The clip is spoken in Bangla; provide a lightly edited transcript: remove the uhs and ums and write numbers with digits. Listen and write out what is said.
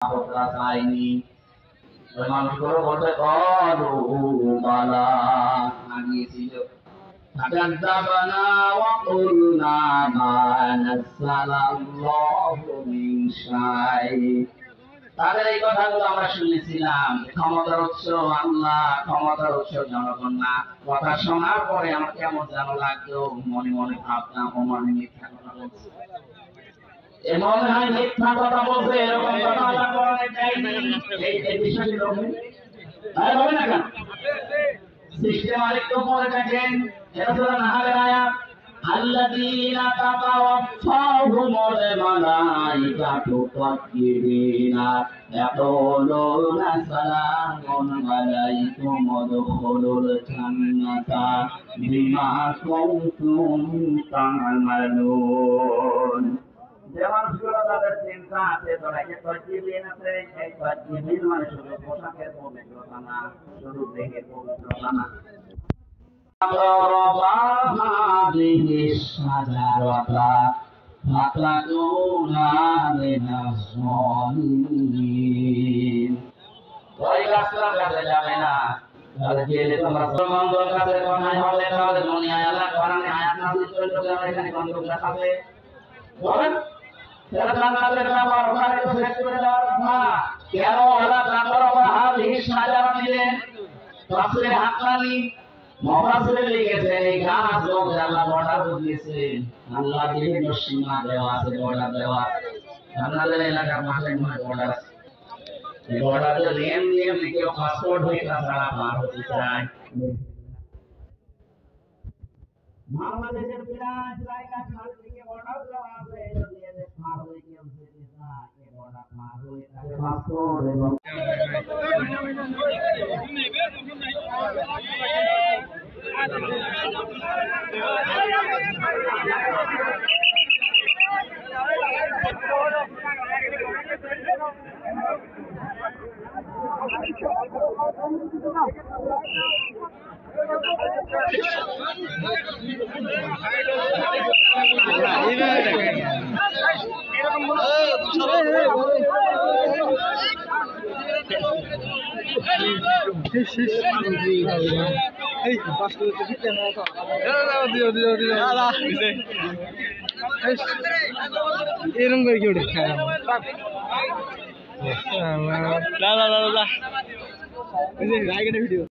চাইনি ওই মানুষগুলো বলতে কলু বালা আনিয়েছিল فكذبنا وقلنا ما نزل الله من شيء তাদের এই কথাগুলো আমরা শুনেছিলাম ক্ষমতার উৎস আল্লাহ ক্ষমতার উৎস জনগণ না কথা শোনার পরে আমার কেমন যেন লাগতো মনে মনে ভাবতাম ও মনে মিথ্যা কথা বলছে মনে হয় মিথ্যা কথা বলছে এরকম কথা আল্লাহ কোরআনে চাইনি এই বিষয়টি রকম তাই হবে না কেন সিস্টেম আরেকটু পরে দেখেন এটা সূরা নাহলের আয়াত আল্লাযীনা তাতাওয়াফাহুমুল মালাইকাতু তাকবীরিনা ইয়াকুলুনা সালামুন আলাইকুম উদখুলুল জান্নাতা বিমা কুনতুম তা'মালুন যে মানুষগুলো তাদের চিন্তা আছে তাদেরকে তাকবীরিন আছে এই তাকবীরিন মানে শুধু পোশাকের পবিত্রতা না শুধু দেহের পবিত্রতা না هذه الشجرة فتكونا من الظالمين ওই গাছটার কাছে যাবে না তাহলে গেলে তোমরা মুসলমানদের কাছে কোথায় হবে তাহলে দুনিয়া আল্লাহ কোরআনে আয়াত নাযিল করলো যে আমরা এখানে বন্ধ দেখাবে বলেন যারা জান্নাতের ব্যাপার ওখানে তো শেষ করে দেওয়ার কথা কেন আল্লাহ তাআলা হাদিহি শাজারা দিলেন তাফসীরে হাক্কানি মুফাসসিরে লিখেছে এই গাছ লোক আল্লাহ বর্ডার বদলেছে আল্লাহ বিভিন্ন সীমা দেওয়া আছে বর্ডার দেওয়া জান্নাতের এলাকার মাঝে বর্ডার আছে এই বর্ডারে নিয়ম লিখে পাসপোর্ট হয়ে ছাড়া পার হতে চায় বাংলাদেশের প্রায় জায়গা খাল থেকে বর্ডার দেওয়া আছে এটা দিয়ে দেশ পার হয়ে কেউ যেতে চায় এই বর্ডার পার হয়ে তাকে পাসপোর্ট এবং এরকম করে কেউ ভিডিও